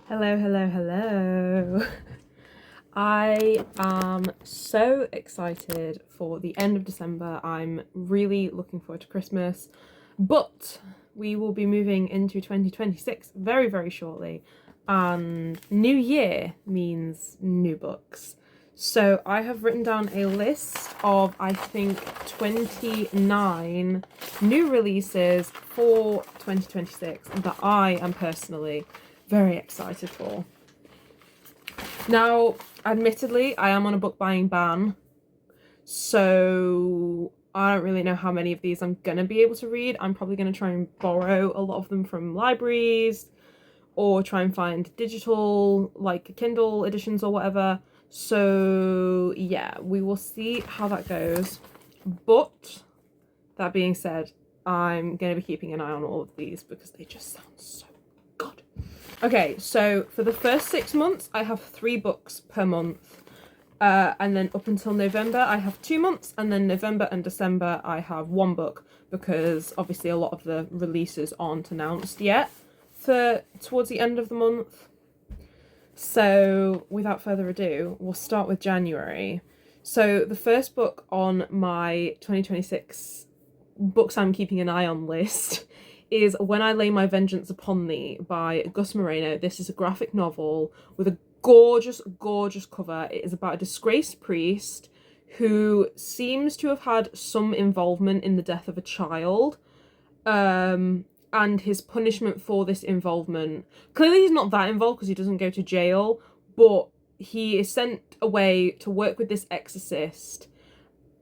Hello, hello, hello. I am so excited for the end of December. I'm really looking forward to Christmas, but we will be moving into 2026 very, very shortly, and New Year means new books. So I have written down a list of, I think, 29 new releases for 2026 that I am personally very excited for. Now, admittedly, I am on a book buying ban, so I don't really know how many of these I'm gonna be able to read. I'm probably gonna try and borrow a lot of them from libraries or try and find digital, like Kindle editions or whatever. So yeah, we will see how that goes. But that being said, I'm gonna be keeping an eye on all of these because they just sound so good. Okay, so for the first 6 months, I have 3 books per month. And then up until November, I have 2 months. And then November and December, I have 1 book because obviously a lot of the releases aren't announced yet for towards the end of the month. So without further ado, we'll start with January. So the first book on my 2026 books I'm keeping an eye on list is When I Lay My Vengeance Upon Thee by Gus Moreno. This is a graphic novel with a gorgeous, gorgeous cover. It is about a disgraced priest who seems to have had some involvement in the death of a child. And his punishment for this involvement. Clearly he's not that involved because he doesn't go to jail, but he is sent away to work with this exorcist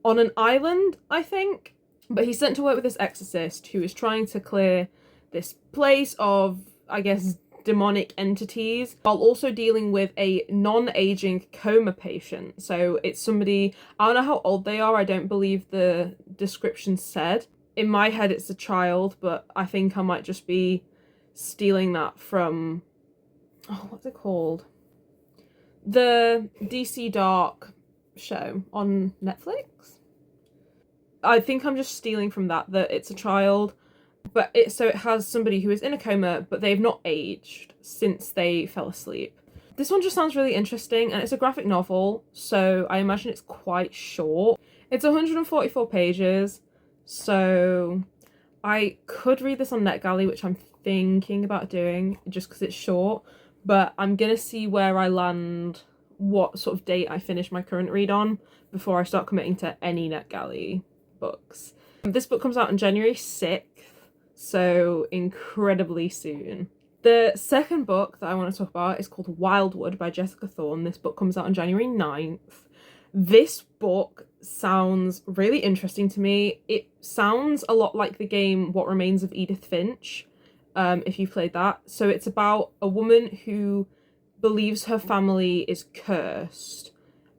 on an island, I think. But he's sent to work with this exorcist who is trying to clear this place of, I guess, demonic entities while also dealing with a non-aging coma patient. So it's somebody, I don't know how old they are, I don't believe the description said. In my head it's a child, but I think I might just be stealing that from, what's it called? The DC Dark show on Netflix? I think I'm just stealing from that it's a child, but it has somebody who is in a coma, but they've not aged since they fell asleep. This one just sounds really interesting, and it's a graphic novel, so I imagine it's quite short. It's 144 pages, so I could read this on NetGalley, which I'm thinking about doing, just because it's short, but I'm gonna see where I land, what sort of date I finish my current read on, before I start committing to any NetGalley books. This book comes out on January 6th, so incredibly soon. The second book that I want to talk about is called Wildewood by Jessica Thorn. This book comes out on January 9th. This book sounds really interesting to me. It sounds a lot like the game What Remains of Edith Finch, if you've played that. So it's about a woman who believes her family is cursed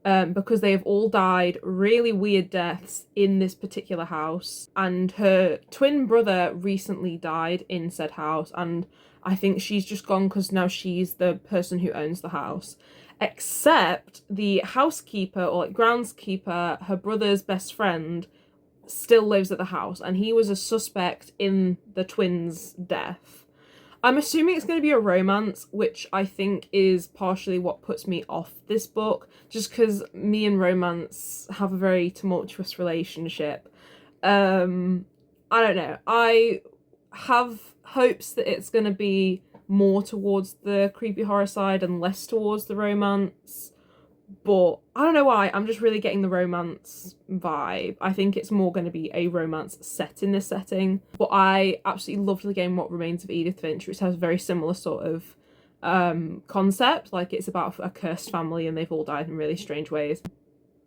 because they have all died really weird deaths in this particular house, and her twin brother recently died in said house, and I think she's just gone because now she's the person who owns the house. Except the housekeeper, or like groundskeeper, her brother's best friend, still lives at the house, and he was a suspect in the twins' death. I'm assuming it's going to be a romance, which I think is partially what puts me off this book, just because me and romance have a very tumultuous relationship. I don't know. I have hopes that it's going to be more towards the creepy horror side and less towards the romance, but I don't know why, I'm just really getting the romance vibe. I think it's more going to be a romance set in this setting, but I absolutely loved the game What Remains of Edith Finch, which has a very similar sort of concept, like it's about a cursed family and they've all died in really strange ways.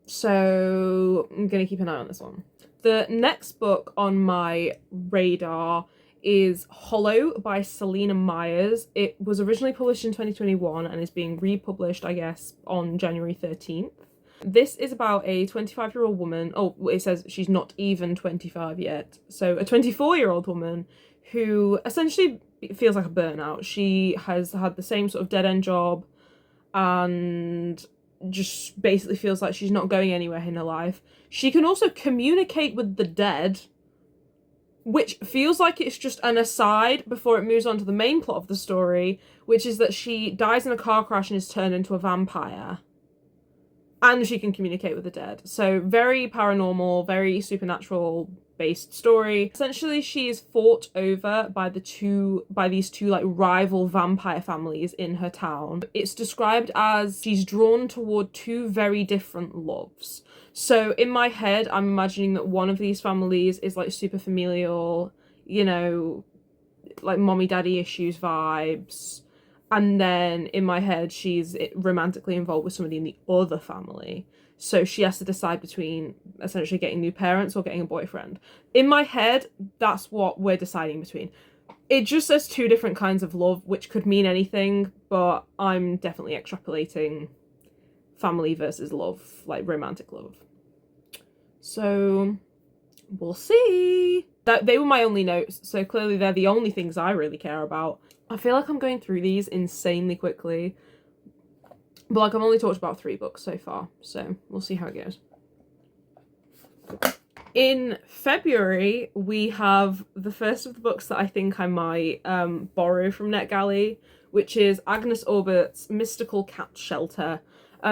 So I'm going to keep an eye on this one. The next book on my radar is Hollow by Celina Myers. It was originally published in 2021 and is being republished, I guess, on January 13th. This is about a 25-year-old woman. Oh, it says she's not even 25 yet. So a 24-year-old woman who essentially feels like a burnout. She has had the same sort of dead-end job and just basically feels like she's not going anywhere in her life. She can also communicate with the dead, which feels like it's just an aside before it moves on to the main plot of the story, which is that she dies in a car crash and is turned into a vampire. And she can communicate with the dead. So very paranormal, very supernatural based story. Essentially, she is fought over by these two like rival vampire families in her town. It's described as she's drawn toward two very different loves. So in my head, I'm imagining that one of these families is like super familial, you know, like mommy daddy issues vibes. And then in my head, she's romantically involved with somebody in the other family. So she has to decide between essentially getting new parents or getting a boyfriend. In my head, that's what we're deciding between. It just says two different kinds of love, which could mean anything, but I'm definitely extrapolating family versus love, like romantic love. So we'll see. They were my only notes, so clearly they're the only things I really care about. I feel like I'm going through these insanely quickly, but like I've only talked about 3 books so far, so we'll see how it goes. In February, we have the first of the books that I think I might borrow from NetGalley, which is Agnes Aubert's Mystical Cat Shelter.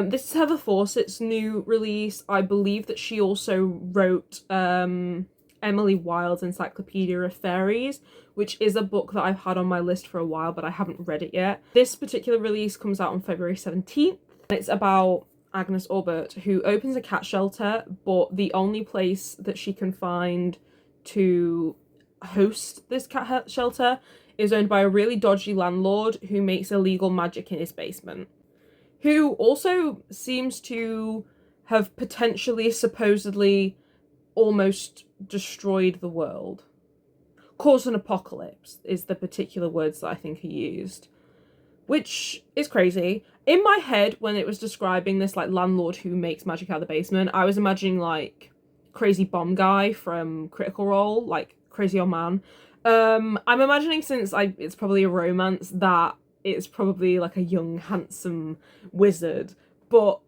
This is Heather Fawcett's new release. I believe that she also wrote Emily Wilde's Encyclopedia of Fairies, which is a book that I've had on my list for a while, but I haven't read it yet. This particular release comes out on February 17th. It's about Agnes Aubert, who opens a cat shelter, but the only place that she can find to host this cat shelter is owned by a really dodgy landlord who makes illegal magic in his basement, who also seems to have potentially, supposedly, almost destroyed the world. Caused an apocalypse is the particular words that I think are used, which is crazy. In my head, when it was describing this like landlord who makes magic out of the basement, I was imagining like crazy bomb guy from Critical Role, like crazy old man. I'm imagining, since it's probably a romance, that it's probably like a young handsome wizard, but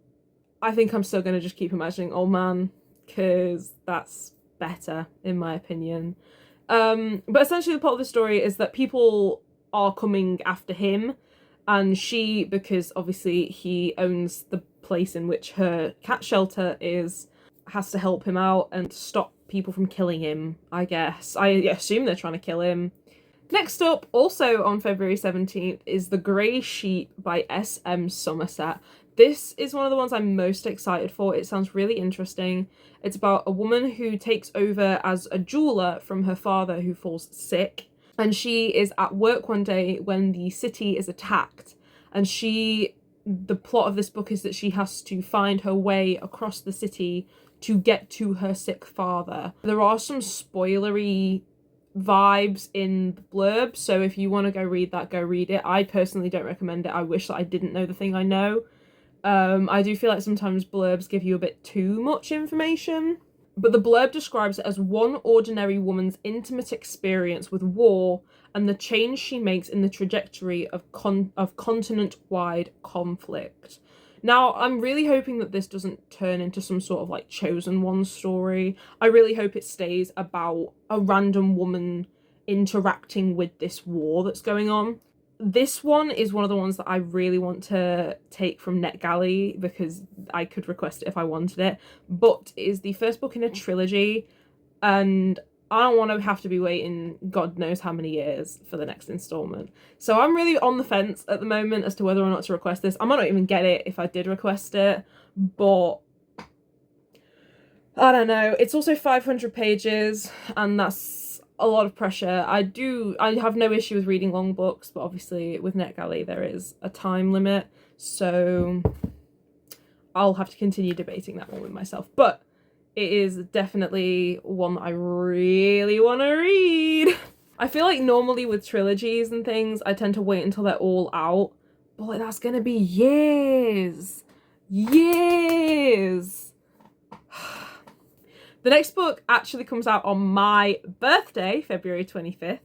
I think I'm still going to just keep imagining old man, because that's better in my opinion. But essentially the plot of the story is that people are coming after him, and she, because obviously he owns the place in which her cat shelter is, has to help him out and stop people from killing him, I guess. I assume they're trying to kill him. Next up, also on February 17th, is The Grey Sheep by S.M. Somerset. This is one of the ones I'm most excited for. It sounds really interesting. It's about a woman who takes over as a jeweler from her father who falls sick. And she is at work one day when the city is attacked. And the plot of this book is that she has to find her way across the city to get to her sick father. There are some spoilery vibes in the blurb, so if you want to go read that, go read it. I personally don't recommend it. I wish that I didn't know the thing I know. I do feel like sometimes blurbs give you a bit too much information, but the blurb describes it as one ordinary woman's intimate experience with war and the change she makes in the trajectory of continent-wide conflict. Now, I'm really hoping that this doesn't turn into some sort of like Chosen One story. I really hope it stays about a random woman interacting with this war that's going on. This one is one of the ones that I really want to take from NetGalley because I could request it if I wanted it, but it is the first book in a trilogy, and I don't want to have to be waiting God knows how many years for the next installment. So I'm really on the fence at the moment as to whether or not to request this. I might not even get it if I did request it, but I don't know. It's also 500 pages, and that's a lot of pressure. I have no issue with reading long books, but obviously with NetGalley there is a time limit, so I'll have to continue debating that one with myself. But it is definitely one that I really want to read. I feel like normally with trilogies and things, I tend to wait until they're all out, but like that's gonna be years. The next book actually comes out on my birthday, February 25th,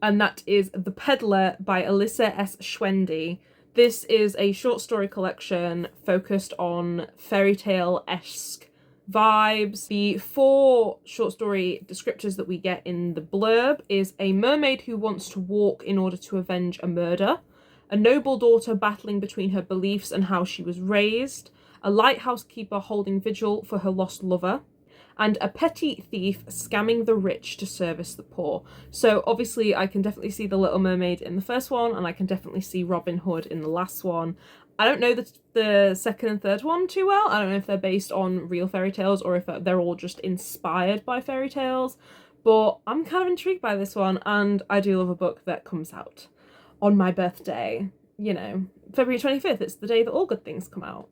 and that is The Peddler by Elyssa S. Schwendy. This is a short story collection focused on fairy tale-esque vibes. The 4 short story descriptors that we get in the blurb is a mermaid who wants to walk in order to avenge a murder, a noble daughter battling between her beliefs and how she was raised, a lighthouse keeper holding vigil for her lost lover, and a petty thief scamming the rich to service the poor. So obviously I can definitely see the Little Mermaid in the first one, and I can definitely see Robin Hood in the last one. I don't know the second and third one too well. I don't know if they're based on real fairy tales or if they're all just inspired by fairy tales, but I'm kind of intrigued by this one, and I do love a book that comes out on my birthday. You know, February 25th, it's the day that all good things come out.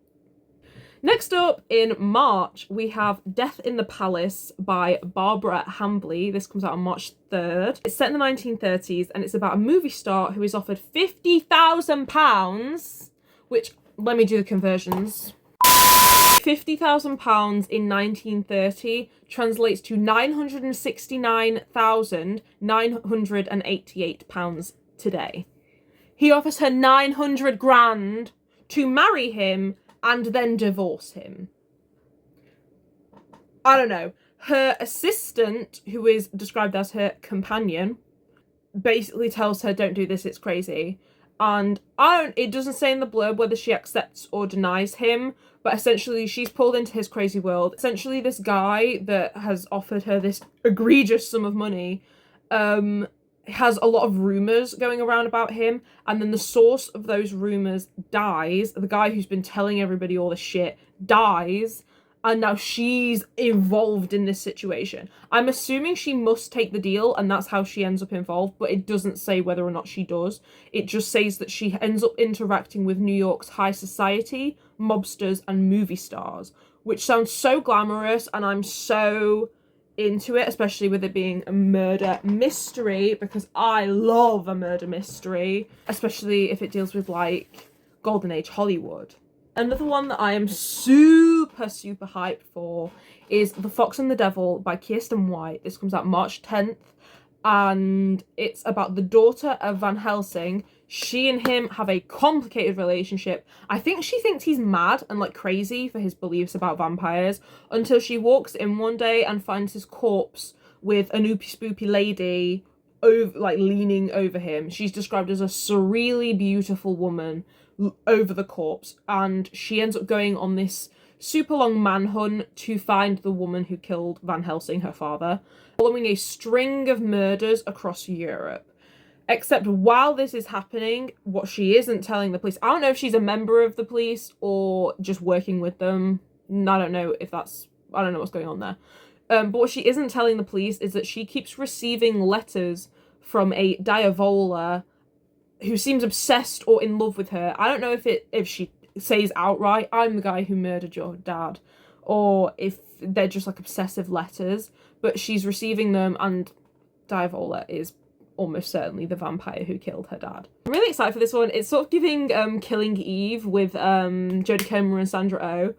Next up, in March, we have Death in the Palace by Barbara Hambly. This comes out on March 3rd. It's set in the 1930s, and it's about a movie star who is offered £50,000, which, let me do the conversions. £50,000 in 1930 translates to £969,988 today. He offers her 900 grand to marry him and then divorce him. I don't know. Her assistant, who is described as her companion, basically tells her, don't do this, it's crazy. And it doesn't say in the blurb whether she accepts or denies him, but essentially she's pulled into his crazy world. Essentially this guy that has offered her this egregious sum of money, has a lot of rumours going around about him, and then the source of those rumours dies. The guy who's been telling everybody all this shit dies, and now she's involved in this situation. I'm assuming she must take the deal, and that's how she ends up involved, but it doesn't say whether or not she does. It just says that she ends up interacting with New York's high society, mobsters, and movie stars, which sounds so glamorous, and I'm so into it, especially with it being a murder mystery, because I love a murder mystery, especially if it deals with like Golden Age Hollywood. Another one that I am super hyped for is The Fox and the Devil by Kierstan White. This comes out March 10th, and it's about the daughter of Van Helsing. She and him have a complicated relationship. I think she thinks he's mad and like crazy for his beliefs about vampires, until she walks in one day and finds his corpse with an oopy spoopy lady leaning over him. She's described as a surreally beautiful woman over the corpse, and she ends up going on this super long manhunt to find the woman who killed Van Helsing, her father, following a string of murders across Europe. Except while this is happening, what she isn't telling the police, I don't know if she's a member of the police or just working with them. I don't know what's going on there. But what she isn't telling the police is that she keeps receiving letters from a Diavola who seems obsessed or in love with her. I don't know if she says outright, I'm the guy who murdered your dad, or if they're just like obsessive letters, but she's receiving them, and Diavola is almost certainly the vampire who killed her dad. I'm really excited for this one. It's sort of giving Killing Eve with Jodie Comer and Sandra Oh.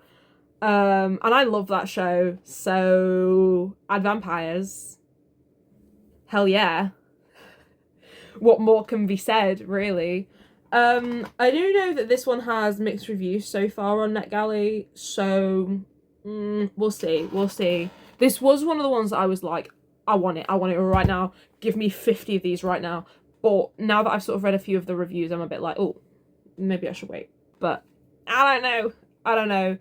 And I love that show, so add vampires. Hell yeah. What more can be said, really? I do know that this one has mixed reviews so far on NetGalley, so we'll see. This was one of the ones that I was like, I want it right now. Give me 50 of these right now. But now that I've sort of read a few of the reviews, I'm a bit like, oh, maybe I should wait. But I don't know.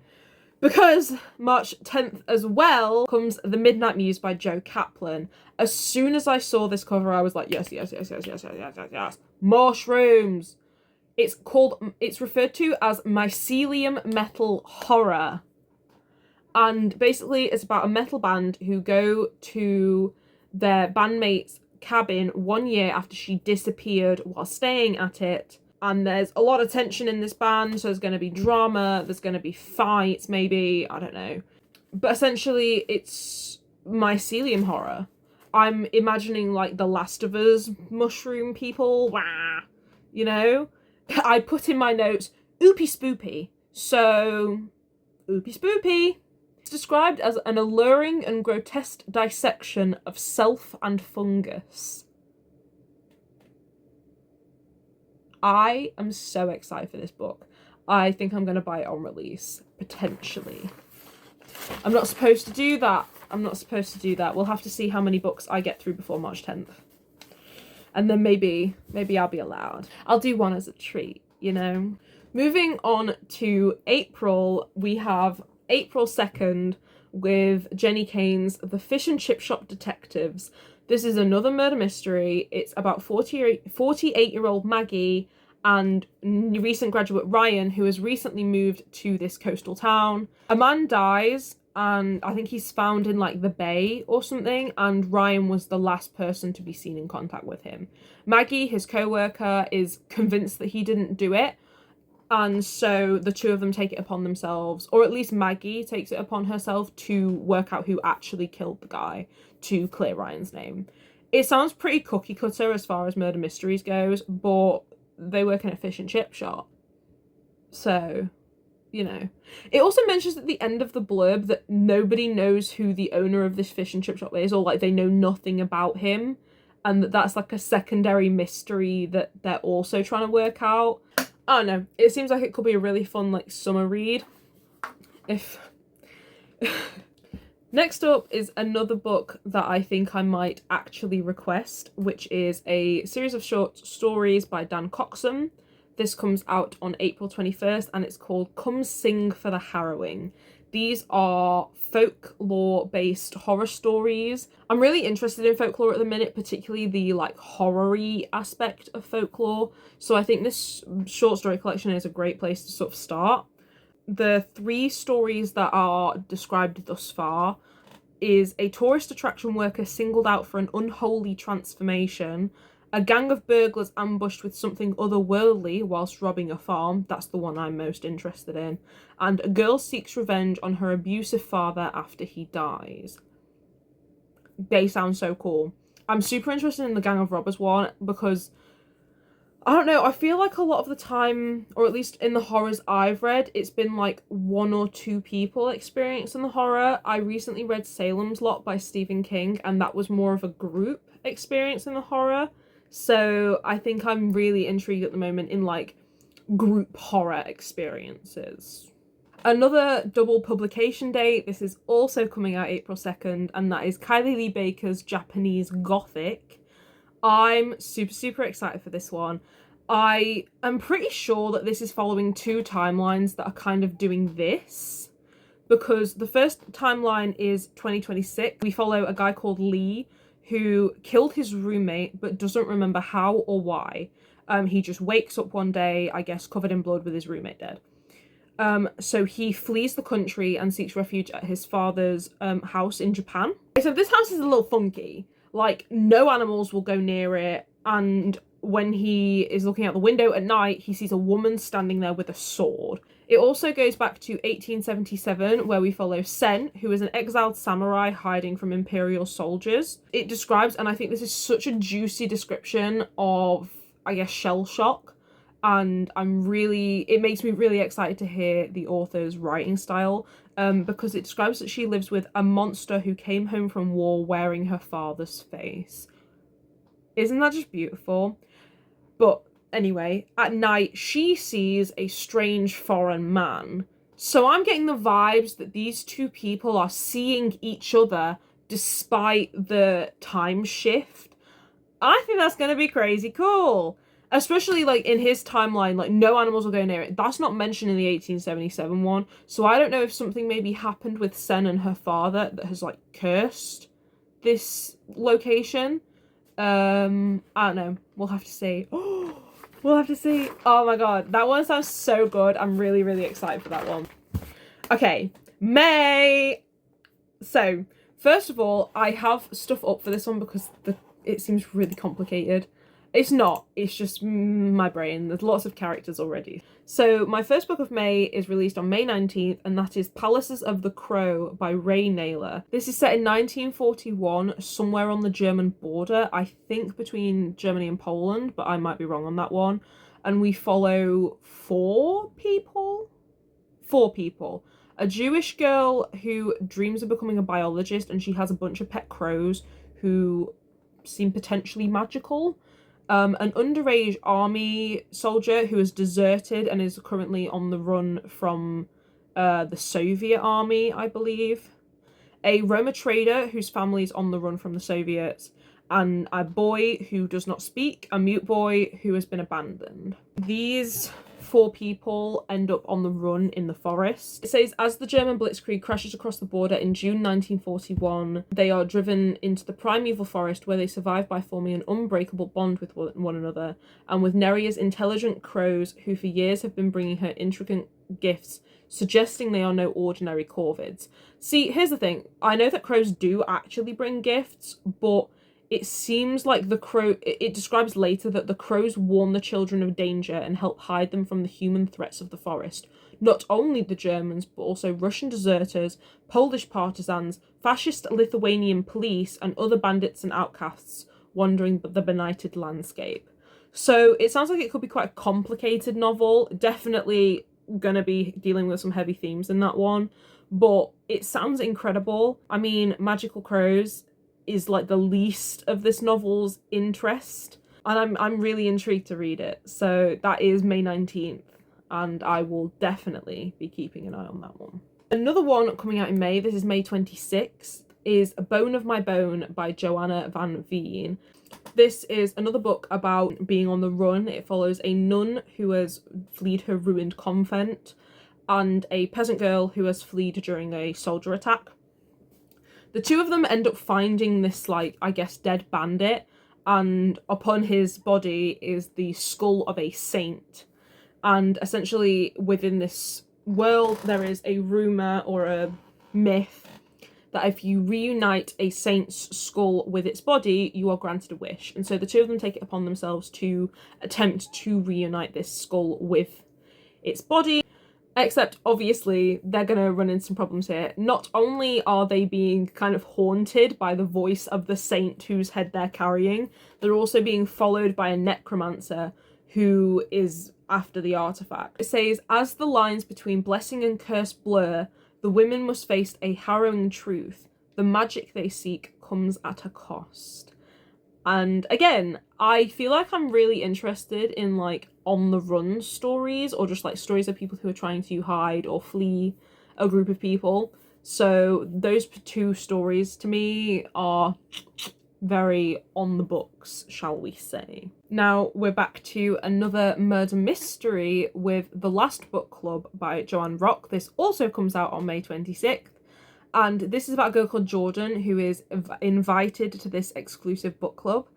Because March 10th as well comes The Midnight Muse by Joe Kaplan. As soon as I saw this cover, I was like, yes. Mushrooms. It's referred to as mycelium metal horror. And basically it's about a metal band who go to their bandmate's cabin 1 year after she disappeared while staying at it. And there's a lot of tension in this band, so there's going to be drama, there's going to be fights, maybe, I don't know. But essentially, it's mycelium horror. I'm imagining, like, the Last of Us mushroom people, wah, you know? I put in my notes, oopy spoopy. So, oopy spoopy. It's described as an alluring and grotesque dissection of self and fungus. I am so excited for this book. I think I'm going to buy it on release, potentially. I'm not supposed to do that. I'm not supposed to do that. We'll have to see how many books I get through before March 10th. And then maybe I'll be allowed. I'll do one as a treat, you know? Moving on to April, we have April 2nd with Jenny Kane's The Fish and Chip Shop Detectives. This is another murder mystery. It's about 48-year-old Maggie and recent graduate Ryan, who has recently moved to this coastal town. A man dies, and I think he's found in like the bay or something, and Ryan was the last person to be seen in contact with him. Maggie, his co-worker, is convinced that he didn't do it, and so the two of them take it upon themselves, or at least Maggie takes it upon herself to work out who actually killed the guy to clear Ryan's name. It sounds pretty cookie cutter as far as murder mysteries goes, but they work in a fish and chip shop. So, you know. It also mentions at the end of the blurb that nobody knows who the owner of this fish and chip shop is, or like they know nothing about him, and that's like a secondary mystery that they're also trying to work out. I don't know. It seems like it could be a really fun like summer read. If Next up is another book that I think I might actually request, which is a series of short stories by Dan Coxon. This comes out on April 21st, and it's called Come Sing for the Harrowing. These are folklore-based horror stories. I'm really interested in folklore at the minute, particularly the like horror-y aspect of folklore. So I think this short story collection is a great place to sort of start. The 3 stories that are described thus far is a tourist attraction worker singled out for an unholy transformation, a gang of burglars ambushed with something otherworldly whilst robbing a farm, that's the one I'm most interested in, and a girl seeks revenge on her abusive father after he dies. They sound so cool. I'm super interested in the gang of robbers one because I don't know, I feel like a lot of the time, or at least in the horrors I've read, it's been like 1 or 2 people experiencing the horror. I recently read Salem's Lot by Stephen King, and that was more of a group experiencing the horror. So I think I'm really intrigued at the moment in like group horror experiences. Another double publication date, this is also coming out April 2nd, and that is Kylie Lee Baker's Japanese Gothic. I'm super excited for this one. I am pretty sure that this is following 2 timelines that are kind of doing this, because the first timeline is 2026. We follow a guy called Lee who killed his roommate but doesn't remember how or why. He just wakes up one day, I guess, covered in blood with his roommate dead. So he flees the country and seeks refuge at his father's house in Japan. So this house is a little funky. Like, no animals will go near it, and when he is looking out the window at night, he sees a woman standing there with a sword. It also goes back to 1877, where we follow Sen, who is an exiled samurai hiding from imperial soldiers. It describes, and I think this is such a juicy description of, I guess, shell shock, and it makes me really excited to hear the author's writing style, because it describes that she lives with a monster who came home from war wearing her father's face. Isn't that just beautiful? But anyway, at night, she sees a strange foreign man. So I'm getting the vibes that these 2 people are seeing each other despite the time shift. I think that's going to be crazy cool. Especially, like, in his timeline, like, no animals will go near it. That's not mentioned in the 1877 one. So I don't know if something maybe happened with Sen and her father that has, like, cursed this location. I don't know. We'll have to see. We'll have to see. Oh my god. That one sounds so good. I'm really excited for that one. Okay. May! So, first of all, I have stuff up for this one because it seems really complicated. It's not. It's just my brain. There's lots of characters already. So my first book of May is released on May 19th, and that is Palaces of the Crow by Ray Nayler. This is set in 1941, somewhere on the German border, I think between Germany and Poland, but I might be wrong on that one. And we follow 4 people? 4 people. A Jewish girl who dreams of becoming a biologist, and she has a bunch of pet crows who seem potentially magical. An underage army soldier who has deserted and is currently on the run from the Soviet army, I believe, a Roma trader whose family is on the run from the Soviets, and a boy who does not speak, a mute boy who has been abandoned. These 4 people end up on the run in the forest. It says, as the German blitzkrieg crashes across the border in June 1941, they are driven into the primeval forest, where they survive by forming an unbreakable bond with one another, and with Neria's intelligent crows, who for years have been bringing her intricate gifts, suggesting they are no ordinary corvids. See, here's the thing. I know that crows do actually bring gifts, but it seems like it describes later that the crows warn the children of danger and help hide them from the human threats of the forest. Not only the Germans, but also Russian deserters, Polish partisans, fascist Lithuanian police, and other bandits and outcasts wandering the benighted landscape. So it sounds like it could be quite a complicated novel. Definitely gonna be dealing with some heavy themes in that one, but it sounds incredible. I mean, magical crows is like the least of this novel's interest, and I'm really intrigued to read it. So that is May 19th, and I will definitely be keeping an eye on that one. Another one coming out in May, this is May 26th, is A Bone of My Bone by Johanna van Veen. This is another book about being on the run. It follows a nun who has fled her ruined convent and a peasant girl who has fled during a soldier attack. The 2 of them end up finding this, like, I guess, dead bandit, and upon his body is the skull of a saint. And essentially within this world there is a rumour or a myth that if you reunite a saint's skull with its body, you are granted a wish. And so the 2 of them take it upon themselves to attempt to reunite this skull with its body. Except, obviously, they're going to run into some problems here. Not only are they being kind of haunted by the voice of the saint whose head they're carrying, they're also being followed by a necromancer who is after the artifact. It says, as the lines between blessing and curse blur, the women must face a harrowing truth. The magic they seek comes at a cost. And again, I feel like I'm really interested in, like, on-the-run stories, or just, like, stories of people who are trying to hide or flee a group of people. So those 2 stories, to me, are very on the books, shall we say. Now, we're back to another murder mystery with The Last Book Club by Joanne Rock. This also comes out on May 26th. And this is about a girl called Jordan who is invited to this exclusive book club.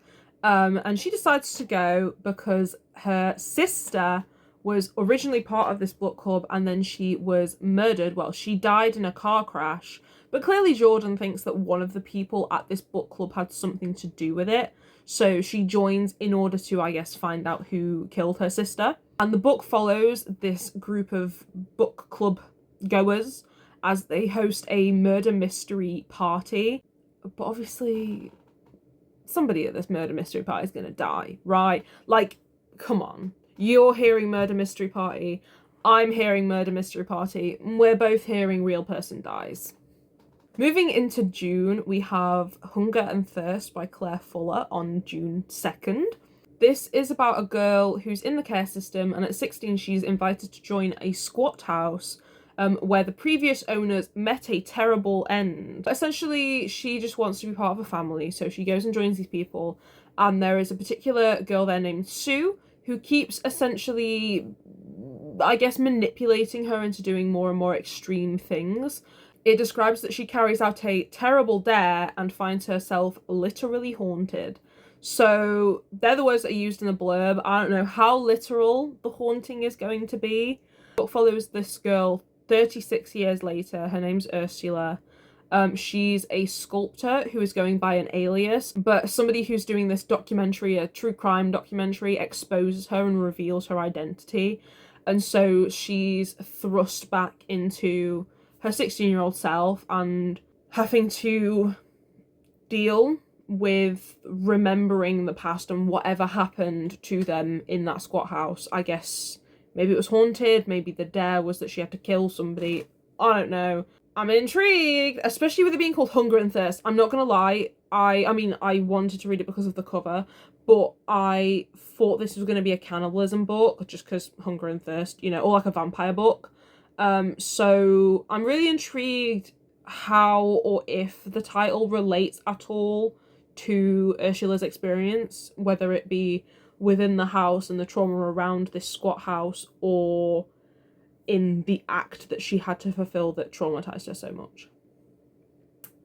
And she decides to go because her sister was originally part of this book club and then she was murdered. Well, she died in a car crash. But clearly Jordan thinks that one of the people at this book club had something to do with it. So she joins in order to, I guess, find out who killed her sister. And the book follows this group of book club goers as they host a murder mystery party. But obviously, somebody at this murder mystery party is going to die, right? Like, come on. You're hearing murder mystery party. I'm hearing murder mystery party. We're both hearing real person dies. Moving into June, we have Hunger and Thirst by Claire Fuller on June 2nd. This is about a girl who's in the care system, and at 16 she's invited to join a squat house where the previous owners met a terrible end. Essentially, she just wants to be part of a family, so she goes and joins these people, and there is a particular girl there named Sue who keeps essentially, I guess, manipulating her into doing more and more extreme things. It describes that she carries out a terrible dare and finds herself literally haunted. So they're the words that are used in the blurb. I don't know how literal the haunting is going to be. It follows this girl 36 years later. Her name's Ursula. She's a sculptor who is going by an alias, but somebody who's doing this documentary, a true crime documentary, exposes her and reveals her identity. And so she's thrust back into her 16-year-old self and having to deal with remembering the past and whatever happened to them in that squat house. I guess maybe it was haunted, maybe the dare was that she had to kill somebody. I don't know. I'm intrigued, especially with it being called Hunger and Thirst. I'm not gonna lie, I mean, I wanted to read it because of the cover, but I thought this was going to be a cannibalism book, just because Hunger and Thirst, you know, or like a vampire book. So I'm really intrigued how or if the title relates at all to Ursula's experience, whether it be within the house and the trauma around this squat house, or in the act that she had to fulfill that traumatized her so much.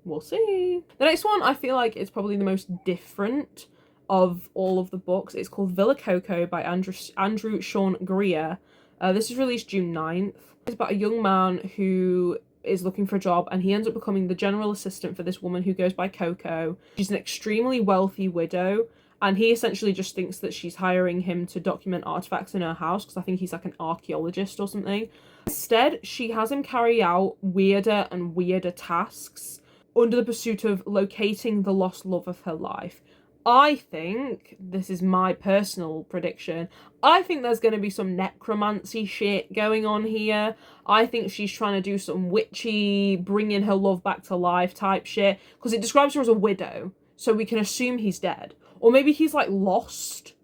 We'll see. The next one I feel like is probably the most different of all of the books. It's called Villa Coco by Andrew Sean Greer. This is released June 9th. It's about a young man who is looking for a job, and he ends up becoming the general assistant for this woman who goes by Coco. She's an extremely wealthy widow, and he essentially just thinks that she's hiring him to document artifacts in her house, because I think he's like an archaeologist or something. Instead, she has him carry out weirder and weirder tasks under the pursuit of locating the lost love of her life. I think, this is my personal prediction, I think there's going to be some necromancy shit going on here. I think she's trying to do some witchy, bringing her love back to life type shit, because it describes her as a widow, so we can assume he's dead. Or maybe he's, like, lost,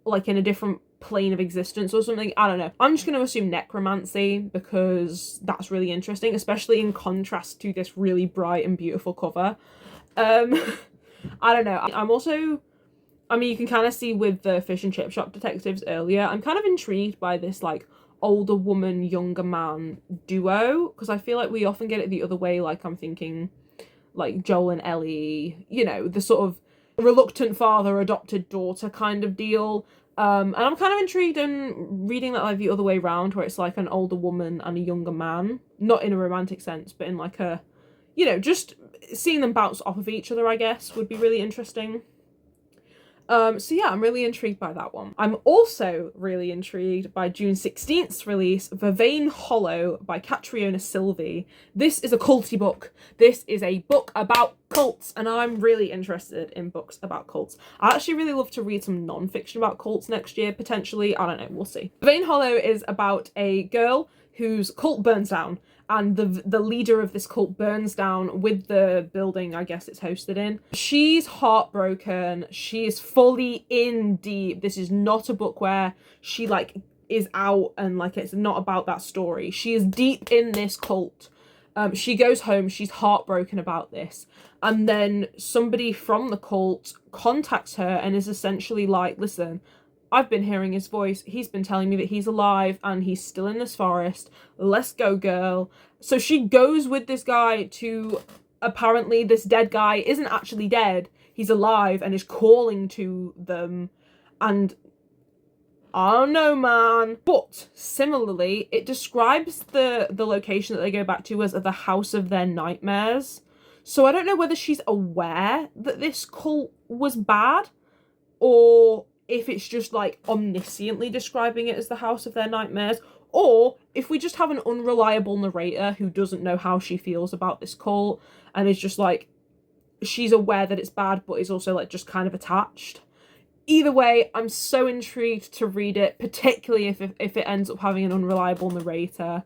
like, in a different plane of existence or something. I don't know. I'm just going to assume necromancy, because that's really interesting, especially in contrast to this really bright and beautiful cover. I don't know. I'm also, I mean, you can kind of see with the fish and chip shop detectives earlier, I'm kind of intrigued by this, like, older woman, younger man duo, because I feel like we often get it the other way. Like, I'm thinking, like, Joel and Ellie, you know, the sort of reluctant father, adopted daughter kind of deal. And I'm kind of intrigued in reading that, like, the other way around, where it's, like, an older woman and a younger man. Not in a romantic sense, but in, like, a, you know, just seeing them bounce off of each other, I guess, would be really interesting. So yeah, I'm really intrigued by that one. I'm also really intrigued by June 16th's release, Vervain Hollow by Catriona Silvey. This is a culty book. This is a book about cults, and I'm really interested in books about cults. I actually really love to read some non-fiction about cults next year, potentially. I don't know, we'll see. Vervain Hollow is about a girl whose cult burns down, and the leader of this cult burns down with the building, I guess, it's hosted in. She's heartbroken. She is fully in deep. This is not a book where she, like, is out and, like, it's not about that story. She is deep in this cult. She goes home. She's heartbroken about this. And then somebody from the cult contacts her and is essentially like, listen, I've been hearing his voice. He's been telling me that he's alive and he's still in this forest. Let's go, girl. So she goes with this guy to, apparently this dead guy isn't actually dead. He's alive and is calling to them. And I don't know, man. But similarly, it describes the location that they go back to as the house of their nightmares. So I don't know whether she's aware that this cult was bad, or if it's just, like, omnisciently describing it as the house of their nightmares, or if we just have an unreliable narrator who doesn't know how she feels about this cult and is just, like, she's aware that it's bad but is also, like, just kind of attached. Either way, I'm so intrigued to read it, particularly if it ends up having an unreliable narrator.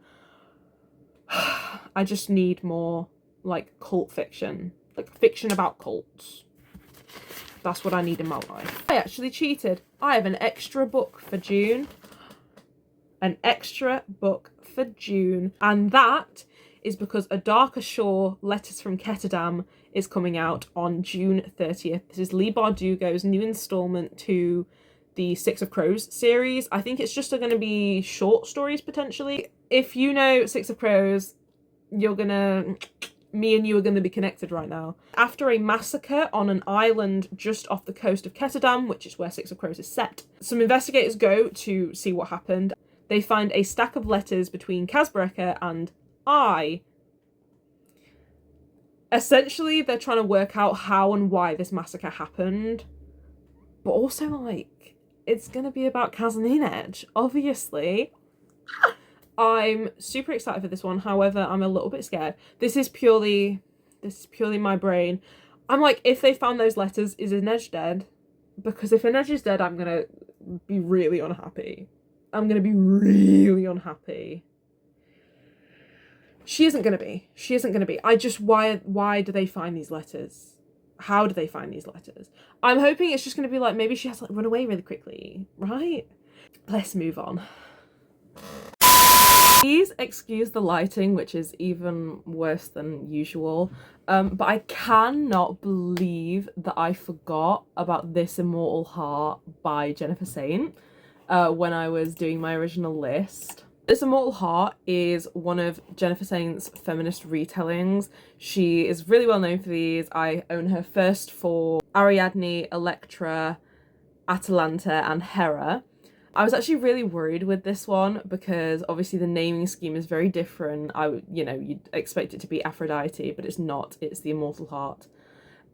I just need more, like, cult fiction. Like, fiction about cults. That's what I need in my life. I actually cheated. I have an extra book for June. An extra book for June. And that is because A Darker Shore, Letters from Ketterdam is coming out on June 30th. This is Leigh Bardugo's new installment to the Six of Crows series. I think it's just going to be short stories, potentially. If you know Six of Crows, me and you are going to be connected right now. After a massacre on an island just off the coast of Ketterdam, which is where Six of Crows is set, some investigators go to see what happened. They find a stack of letters between Casbrecker and I. Essentially, they're trying to work out how and why this massacre happened. But also, like, it's going to be about Kaz and Inedge, obviously. I'm super excited for this one. However, I'm a little bit scared. This is purely my brain. I'm like, if they found those letters, is Inedge dead? Because if Inedge is dead, I'm going to be really unhappy. I'm going to be really unhappy. She isn't going to be. She isn't going to be. I just, why do they find these letters? How do they find these letters? I'm hoping it's just going to be like, maybe she has to, like, run away really quickly, right? Let's move on. Please excuse the lighting, which is even worse than usual. But I cannot believe that I forgot about This Immortal Heart by Jennifer Saint when I was doing my original list. This Immortal Heart is one of Jennifer Saint's feminist retellings. She is really well known for these. I own her first for Ariadne, Electra, Atalanta, and Hera. I was actually really worried with this one because obviously the naming scheme is very different. You'd expect it to be Aphrodite, but it's not. It's the Immortal Heart.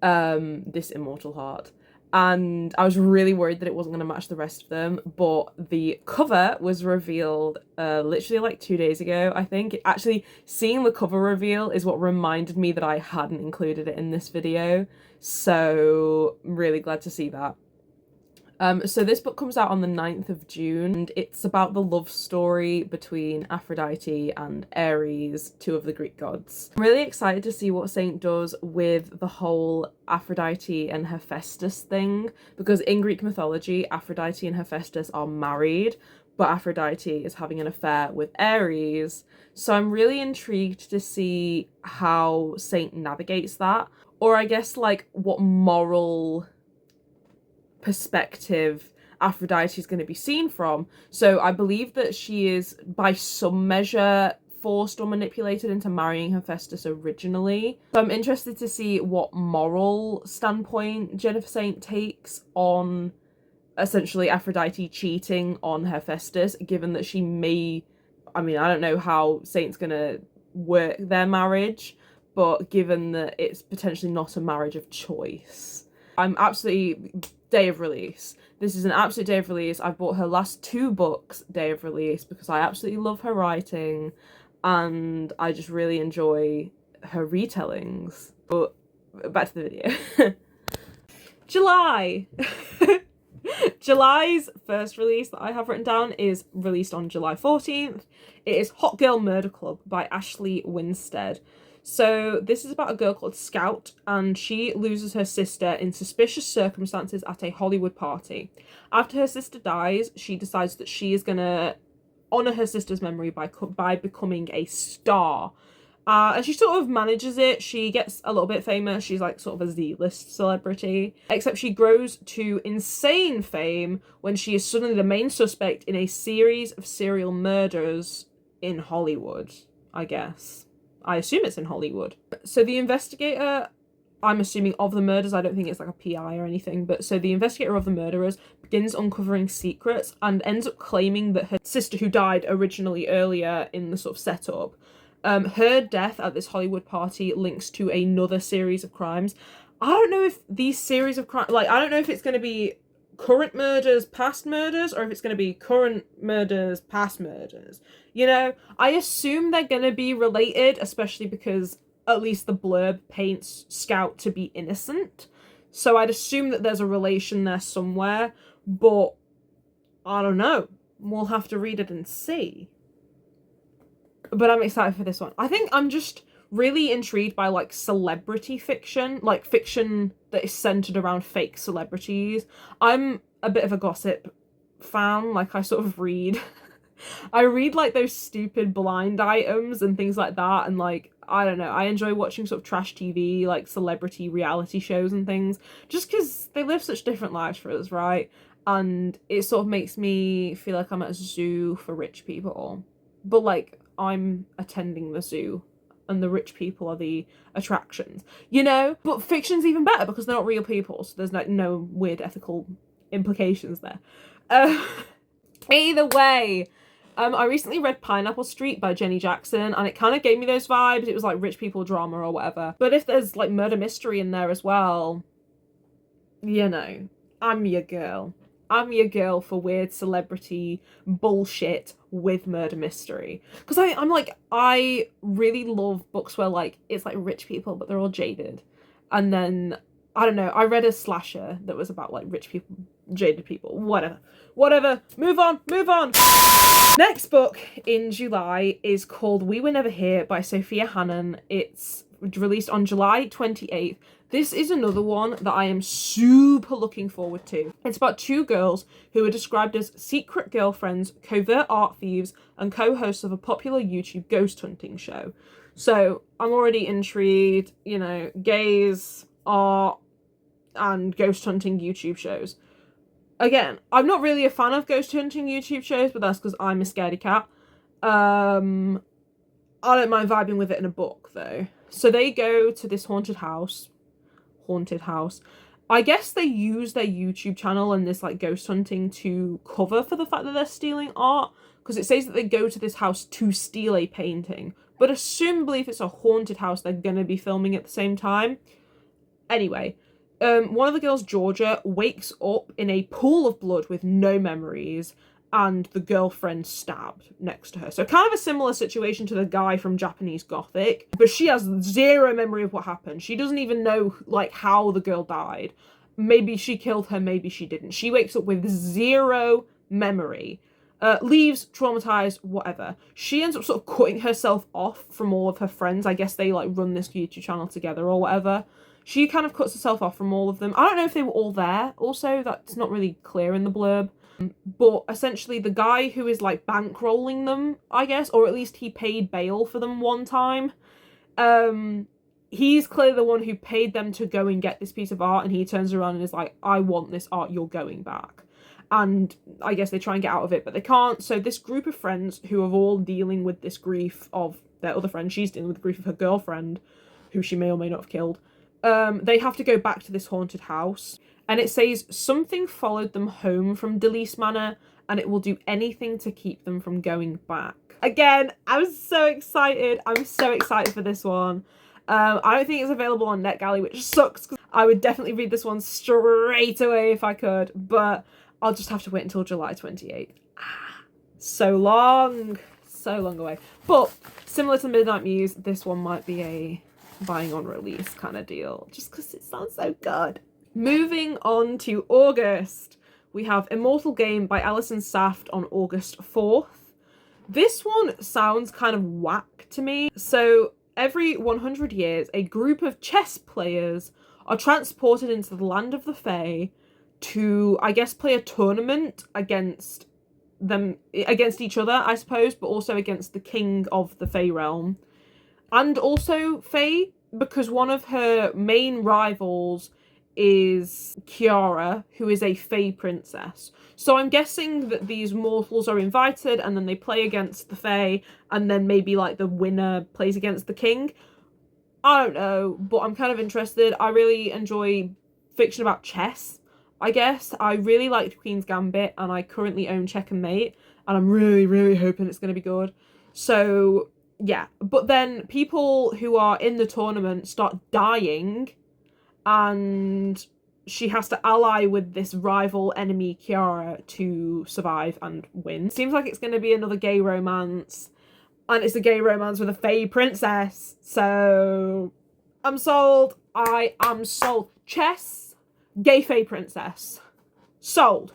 This Immortal Heart. And I was really worried that it wasn't going to match the rest of them, but the cover was revealed literally like 2 days ago, I think. Actually, seeing the cover reveal is what reminded me that I hadn't included it in this video, so I'm really glad to see that. So this book comes out on the 9th of June, and it's about the love story between Aphrodite and Ares, two of the Greek gods. I'm really excited to see what Saint does with the whole Aphrodite and Hephaestus thing, because in Greek mythology, Aphrodite and Hephaestus are married, but Aphrodite is having an affair with Ares. So I'm really intrigued to see how Saint navigates that, or I guess like what moral perspective Aphrodite is going to be seen from. So I believe that she is by some measure forced or manipulated into marrying Hephaestus originally. So I'm interested to see what moral standpoint Jennifer Saint takes on essentially Aphrodite cheating on Hephaestus, given that she may, I don't know how Saint's going to work their marriage, but given that it's potentially not a marriage of choice. I'm absolutely day of release. This is an absolute day of release. I've bought her last 2 books day of release because I absolutely love her writing and I just really enjoy her retellings. But back to the video. July! July's first release that I have written down is released on July 14th. It is Hot Girl Murder Club by Ashley Winstead. So this is about a girl called Scout, and she loses her sister in suspicious circumstances at a Hollywood party. After her sister dies, she decides that she is going to honour her sister's memory by becoming a star. And she sort of manages it. She gets a little bit famous. She's like sort of a Z-list celebrity. Except she grows to insane fame when she is suddenly the main suspect in a series of serial murders in Hollywood, I guess. I assume it's in Hollywood. So the investigator, I'm assuming of the murders, I don't think it's like a PI or anything, but so the investigator of the murderers begins uncovering secrets and ends up claiming that her sister, who died originally earlier in the sort of setup, her death at this Hollywood party links to another series of crimes. I don't know if these series of crimes, I don't know if it's going to be current murders, past murders, or if it's going to be current murders, past murders. I assume they're going to be related, especially because at least the blurb paints Scout to be innocent. So I'd assume that there's a relation there somewhere, but I don't know. We'll have to read it and see. But I'm excited for this one. I think I'm just really intrigued by celebrity fiction, fiction that is centered around fake celebrities. I'm a bit of a gossip fan. I sort of read I read those stupid blind items and things like that, and I don't know, I enjoy watching sort of trash TV, celebrity reality shows and things, just because they live such different lives for us, right? And it sort of makes me feel like I'm at a zoo for rich people, but I'm attending the zoo and the rich people are the attractions, But fiction's even better because they're not real people, so there's no weird ethical implications there. Either way, I recently read Pineapple Street by Jenny Jackson, and it kind of gave me those vibes. It was rich people drama or whatever. But if there's murder mystery in there as well, I'm your girl. I'm your girl for weird celebrity bullshit with murder mystery. Because I really love books where it's rich people but they're all jaded. And then, I don't know, I read a slasher that was about rich people, jaded people, whatever. Move on. Next book in July is called We Were Never Here by Sophia Hannon. It's released on July 28th. This is another one that I am super looking forward to. It's about two girls who are described as secret girlfriends, covert art thieves, and co-hosts of a popular YouTube ghost hunting show. So I'm already intrigued, you know, gays, art, and ghost hunting YouTube shows. Again, I'm not really a fan of ghost hunting YouTube shows, but that's because I'm a scaredy cat. I don't mind vibing with it in a book, though. So they go to this haunted house. I guess they use their YouTube channel and this, like, ghost hunting to cover for the fact that they're stealing art, because it says that they go to this house to steal a painting. But assumably if it's a haunted house, they're going to be filming at the same time. Anyway, one of the girls, Georgia, wakes up in a pool of blood with no memories, and the girlfriend stabbed next to her. So kind of a similar situation to the guy from Japanese Gothic, but she has zero memory of what happened. She doesn't even know, like, how the girl died. Maybe she killed her, maybe she didn't. She wakes up with zero memory. Leaves, traumatized, whatever. She ends up sort of cutting herself off from all of her friends. I guess they, like, run this YouTube channel together or whatever. She kind of cuts herself off from all of them. I don't know if they were all there. Also, that's not really clear in the blurb. But essentially the guy who is, like, bankrolling them, I guess, or at least he paid bail for them one time, he's clearly the one who paid them to go and get this piece of art, and he turns around and is like, I want this art, you're going back. And I guess they try and get out of it, but they can't. So this group of friends who are all dealing with this grief of their other friend, she's dealing with the grief of her girlfriend, who she may or may not have killed, they have to go back to this haunted house. And it says something followed them home from Delise Manor, and it will do anything to keep them from going back. Again, I'm so excited. I'm so excited for this one. I don't think it's available on NetGalley, which sucks, because I would definitely read this one straight away if I could, but I'll just have to wait until July 28th. So long away. But similar to Midnight Muse, this one might be a buying on release kind of deal, just because it sounds so good. Moving on to August, we have Immortal Game by Alison Saft on August 4th. This one sounds kind of whack to me. So every 100 years, a group of chess players are transported into the land of the Fae to, I guess, play a tournament against each other, I suppose, but also against the king of the Fae realm. And also Fae, because one of her main rivals is Kiara, who is a Fae princess. So I'm guessing that these mortals are invited and then they play against the Fae, and then maybe, like, the winner plays against the king. I don't know, but I'm kind of interested. I really enjoy fiction about chess, I guess. I really liked Queen's Gambit, and I currently own Check and Mate, and I'm really, really hoping it's going to be good. So, yeah. But then people who are in the tournament start dying, and she has to ally with this rival enemy, Kiara, to survive and win. Seems like it's going to be another gay romance, and it's a gay romance with a Fae princess. So I'm sold. I am sold. Chess, gay Fae princess. Sold.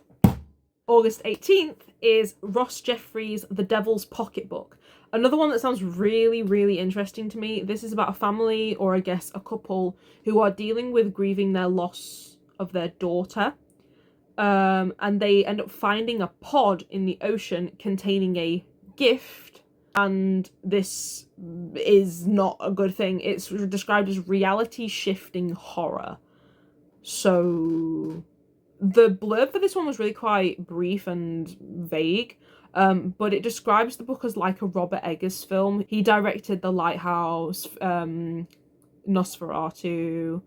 August 18th is Ross Jeffries' The Devil's Pocketbook. Another one that sounds really, really interesting to me. This is about a family, or I guess a couple, who are dealing with grieving their loss of their daughter. And they end up finding a pod in the ocean containing a gift. And this is not a good thing. It's described as reality-shifting horror. So the blurb for this one was really quite brief and vague. But it describes the book as like a Robert Eggers film. He directed The Lighthouse, Nosferatu,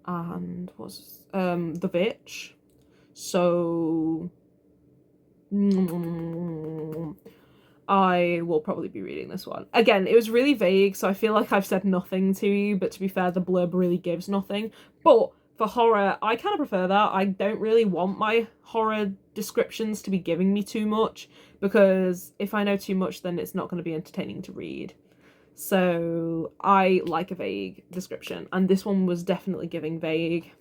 and The Witch. So I will probably be reading this one. Again, it was really vague, so I feel like I've said nothing to you, but to be fair, the blurb really gives nothing. But for horror, I kind of prefer that. I don't really want my horror descriptions to be giving me too much, because if I know too much, then it's not going to be entertaining to read. So I like a vague description, and this one was definitely giving vague.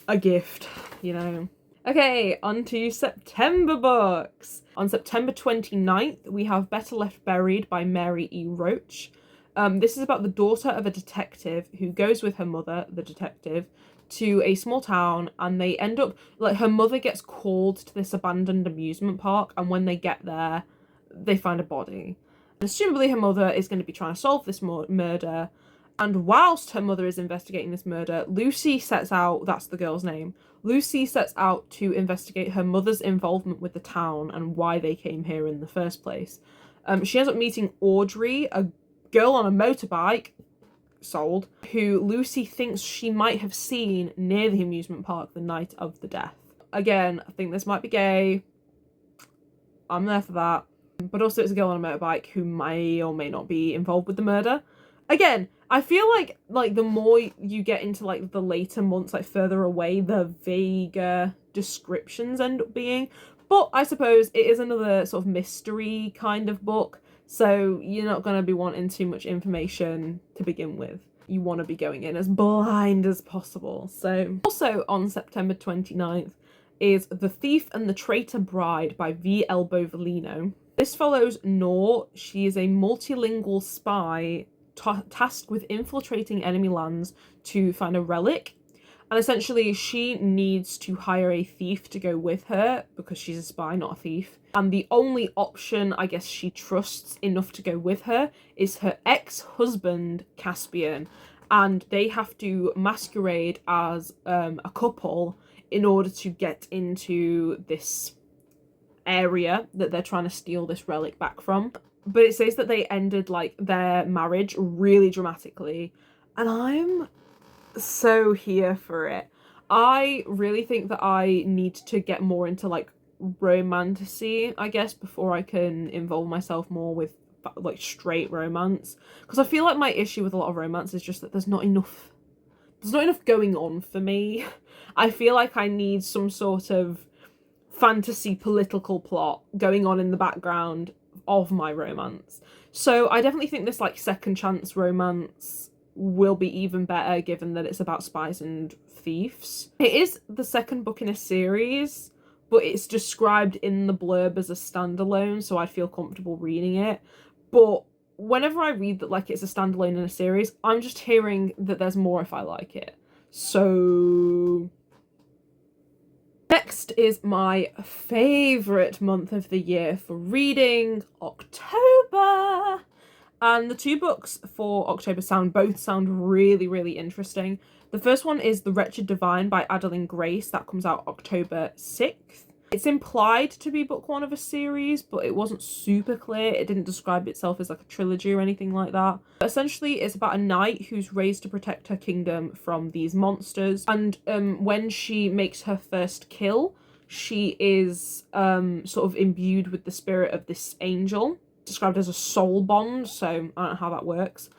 A gift, you know. Okay, on to September books. On September 29th, we have Better Left Buried by Mary E. Roach. This is about the daughter of a detective who goes with her mother, the detective, to a small town, and they end up, like, her mother gets called to this abandoned amusement park, and when they get there, they find a body. And assumably her mother is going to be trying to solve this murder, and whilst her mother is investigating this murder, Lucy sets out, that's the girl's name, Lucy sets out to investigate her mother's involvement with the town and why they came here in the first place. She ends up meeting Audrey, a girl on a motorbike, sold, who Lucy thinks she might have seen near the amusement park the night of the death. Again, I think this might be gay. I'm there for that. But also it's a girl on a motorbike who may or may not be involved with the murder. Again, I feel like the more you get into like the later months, like further away, the vaguer descriptions end up being. But I suppose it is another sort of mystery kind of book, so you're not going to be wanting too much information to begin with. You want to be going in as blind as possible. So also on September 29th is The Thief and the Traitor Bride by V. Elbow Volino. This follows Nor. She is a multilingual spy tasked with infiltrating enemy lands to find a relic. And essentially, she needs to hire a thief to go with her because she's a spy, not a thief. And the only option, I guess, she trusts enough to go with her is her ex-husband, Caspian. And they have to masquerade as a couple in order to get into this area that they're trying to steal this relic back from. But it says that they ended, like, their marriage really dramatically. And I'm so here for it. I really think that I need to get more into like romantasy, I guess, before I can involve myself more with like straight romance, because I feel like my issue with a lot of romance is just that there's not enough going on for me. I feel like I need some sort of fantasy political plot going on in the background of my romance. So I definitely think this like second chance romance will be even better, given that it's about spies and thieves. It is the second book in a series, but it's described in the blurb as a standalone, so I feel comfortable reading it. But whenever I read that like it's a standalone in a series, I'm just hearing that there's more if I like it. So next is my favourite month of the year for reading, October. And the two books for October both sound really, really interesting. The first one is The Wretched Divine by Adeline Grace. That comes out October 6th. It's implied to be book one of a series, but it wasn't super clear. It didn't describe itself as like a trilogy or anything like that. But essentially, it's about a knight who's raised to protect her kingdom from these monsters. And when she makes her first kill, she is sort of imbued with the spirit of this angel, described as a soul bond, so I don't know how that works.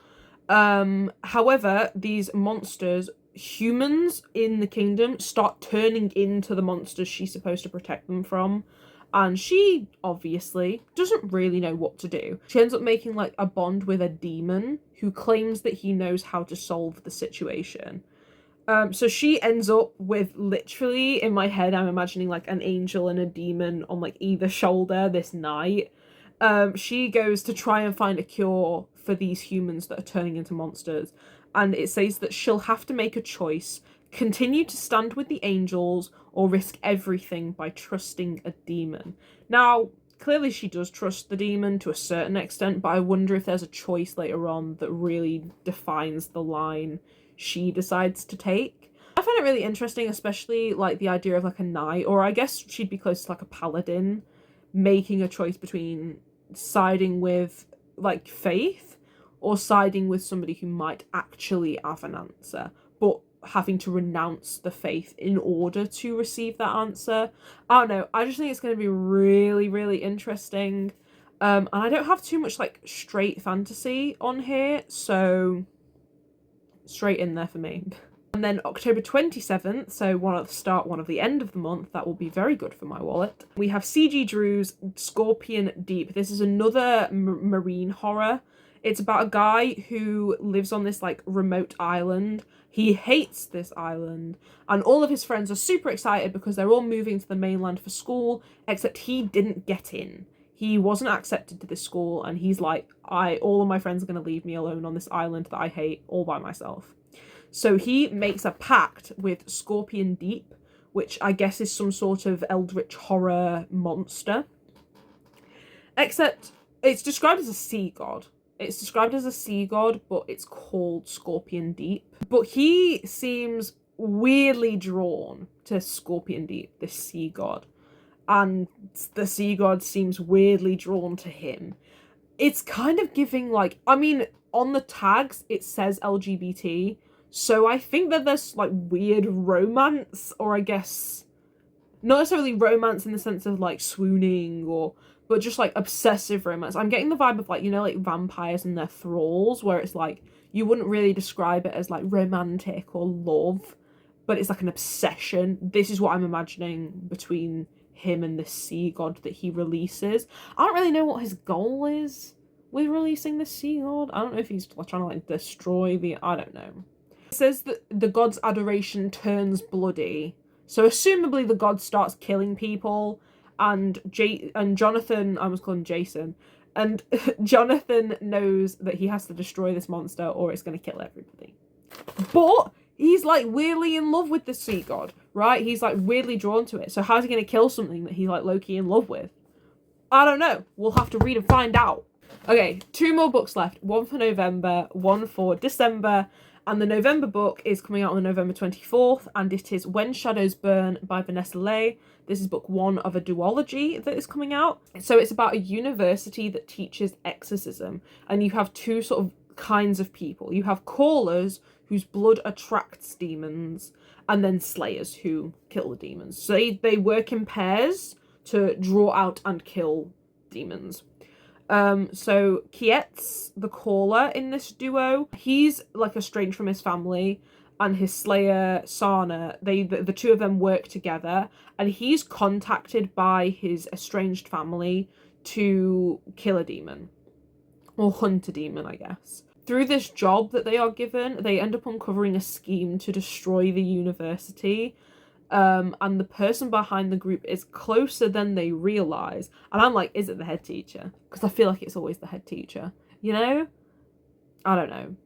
However, these monsters, humans in the kingdom, start turning into the monsters she's supposed to protect them from, and she obviously doesn't really know what to do. She ends up making like a bond with a demon who claims that he knows how to solve the situation. So she ends up with, literally in my head, I'm imagining like an angel and a demon on like either shoulder this night. She goes to try and find a cure for these humans that are turning into monsters, and it says that she'll have to make a choice: continue to stand with the angels or risk everything by trusting a demon. Now, clearly she does trust the demon to a certain extent, but I wonder if there's a choice later on that really defines the line she decides to take. I find it really interesting, especially like the idea of like a knight, or I guess she'd be close to like a paladin, making a choice between siding with like faith or siding with somebody who might actually have an answer, but having to renounce the faith in order to receive that answer. I don't know, I just think it's going to be really, really interesting. And I don't have too much like straight fantasy on here, so straight in there for me. And then October 27th, so one at the start, one at the end of the month, that will be very good for my wallet. We have C.G. Drew's Scorpion Deep. This is another marine horror. It's about a guy who lives on this like remote island. He hates this island, and all of his friends are super excited because they're all moving to the mainland for school, except he didn't get in. he wasn't accepted to this school, and he's like, all of my friends are going to leave me alone on this island that I hate all by myself. So he makes a pact with Scorpion Deep, which I guess is some sort of eldritch horror monster. Except it's described as a sea god. It's described as a sea god, but it's called Scorpion Deep. But he seems weirdly drawn to Scorpion Deep, this sea god. And the sea god seems weirdly drawn to him. It's kind of giving, like, I mean, on the tags, it says LGBT. So I think that there's, like, weird romance, or I guess, not necessarily romance in the sense of, like, swooning, but just, like, obsessive romance. I'm getting the vibe of, like, you know, like, vampires and their thralls, where it's, like, you wouldn't really describe it as, like, romantic or love, but it's, like, an obsession. This is what I'm imagining between him and the sea god that he releases. I don't really know what his goal is with releasing the sea god. I don't know if he's trying to, like, destroy I don't know. It says that the god's adoration turns bloody. So assumably the god starts killing people, and Jonathan, I was calling Jason, and Jonathan knows that he has to destroy this monster or it's going to kill everybody. But he's, like, weirdly in love with the sea god, right? He's, like, weirdly drawn to it. So how's he going to kill something that he's, like, low-key in love with? I don't know. We'll have to read and find out. Okay, 2 more books left. One for November, one for December. And the November book is coming out on November 24th, and it is When Shadows Burn by Vanessa Lay. This is book 1 of a duology that is coming out. So it's about a university that teaches exorcism, and you have 2 sort of kinds of people. You have callers, whose blood attracts demons, and then slayers who kill the demons. So they work in pairs to draw out and kill demons. So Kietz, the caller in this duo, he's, like, estranged from his family, and his slayer, Sana, the 2 of them work together, and he's contacted by his estranged family to kill a demon. Or hunt a demon, I guess. Through this job that they are given, they end up uncovering a scheme to destroy the university. And the person behind the group is closer than they realise. And I'm like, is it the head teacher? Because I feel like it's always the head teacher. You know? I don't know.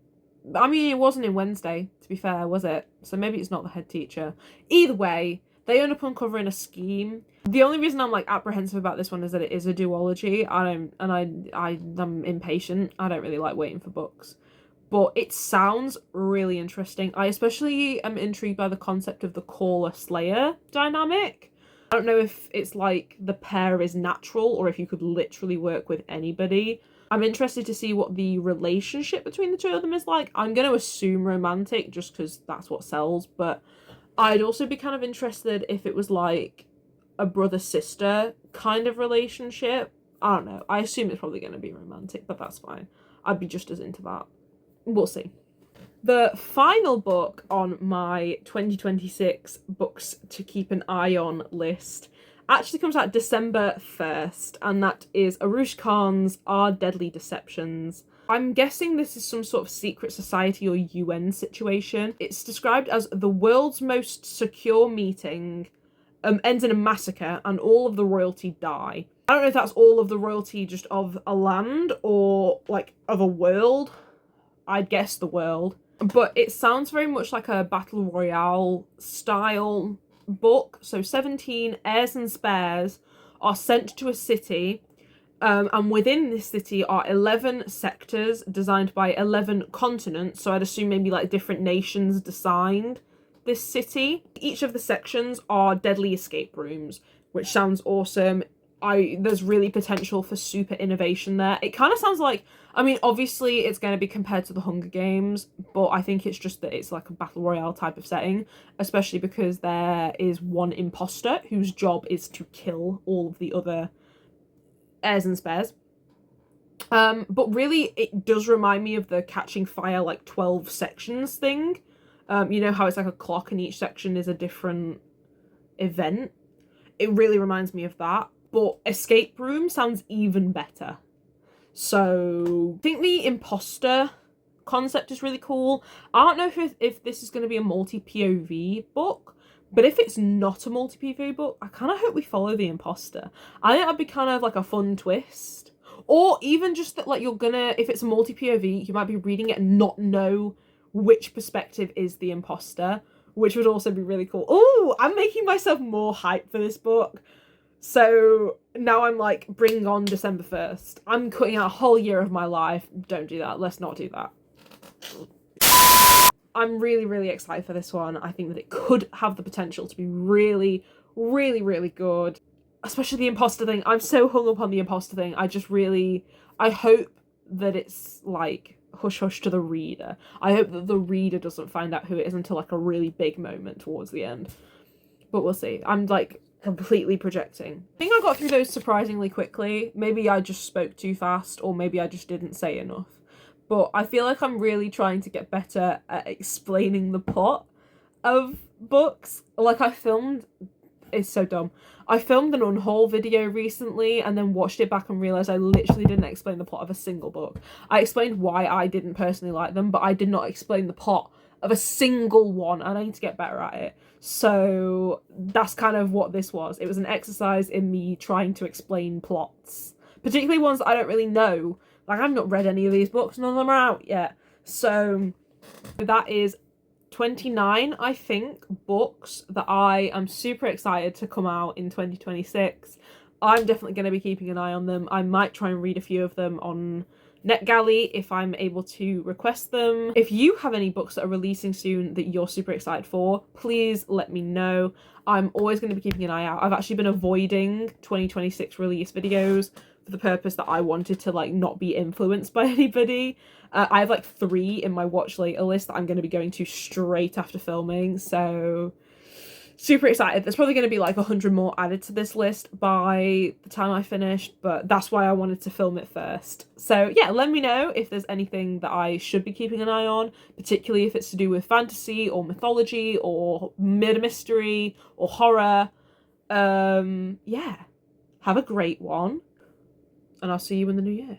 I mean, it wasn't in Wednesday, to be fair, was it? So maybe it's not the head teacher. Either way, they end up uncovering a scheme. The only reason I'm, like, apprehensive about this one is that it is a duology. I'm impatient. I don't really like waiting for books. But it sounds really interesting. I especially am intrigued by the concept of the caller-slayer dynamic. I don't know if it's like the pair is natural or if you could literally work with anybody. I'm interested to see what the relationship between the 2 of them is like. I'm going to assume romantic just because that's what sells. But I'd also be kind of interested if it was like a brother-sister kind of relationship. I don't know. I assume it's probably going to be romantic, but that's fine. I'd be just as into that. We'll see. The final book on my 2026 books to keep an eye on list actually comes out December 1st, and that is Arush Khan's Our Deadly Deceptions. I'm guessing this is some sort of secret society or UN situation. It's described as the world's most secure meeting ends in a massacre and all of the royalty die. I don't know if that's all of the royalty just of a land or, like, of a world. I'd guess the world. But it sounds very much like a Battle Royale style book. So 17 heirs and spares are sent to a city, and within this city are 11 sectors designed by 11 continents. So I'd assume maybe, like, different nations designed this city. Each of the sections are deadly escape rooms, which sounds awesome. There's really potential for super innovation there. It kind of sounds like, I mean, obviously it's going to be compared to the Hunger Games, but I think it's just that it's like a Battle Royale type of setting, especially because there is one imposter whose job is to kill all of the other heirs and spares. But really, it does remind me of the Catching Fire, like, 12 sections thing. You know how it's like a clock and each section is a different event? It really reminds me of that. But escape room sounds even better. So I think the imposter concept is really cool. I don't know if this is going to be a multi-POV book, But if it's not a multi-POV book, I kind of hope we follow the imposter. I think that'd be kind of like a fun twist. Or even just that, like, you're gonna, if it's a multi-POV, you might be reading it and not know which perspective is the imposter, which would also be really cool. Oh, I'm making myself more hyped for this book. So now I'm like, bring on December 1st. I'm cutting out a whole year of my life. Don't do that. Let's not do that. I'm really, really excited for this one. I think that it could have the potential to be really, really, really good. Especially the imposter thing. I'm so hung up on the imposter thing. I hope that it's like hush hush to the reader. I hope that the reader doesn't find out who it is until like a really big moment towards the end. But we'll see. I'm like completely projecting. I think I got through those surprisingly quickly. Maybe I just spoke too fast, or maybe I just didn't say enough. But I feel like I'm really trying to get better at explaining the plot of books. Like it's so dumb. I filmed an unhaul video recently and then watched it back and realised I literally didn't explain the plot of a single book. I explained why I didn't personally like them, but I did not explain the plot of a single one, and I need to get better at it. So that's kind of what this was. It was an exercise in me trying to explain plots, particularly ones that I don't really know. Like, I've not read any of these books, none of them are out yet. So that is 29, I think, books that I am super excited to come out in 2026. I'm definitely going to be keeping an eye on them. I might try and read a few of them on NetGalley if I'm able to request them. If you have any books that are releasing soon that you're super excited for, please let me know. I'm always going to be keeping an eye out. I've actually been avoiding 2026 release videos for the purpose that I wanted to like not be influenced by anybody. I have like 3 in my watch later list that I'm going to be going to straight after filming, so super excited. There's probably going to be like 100 more added to this list by the time I finish, but that's why I wanted to film it first. So yeah, let me know if there's anything that I should be keeping an eye on, particularly if it's to do with fantasy or mythology or murder mystery or horror. Yeah, have a great one, and I'll see you in the new year.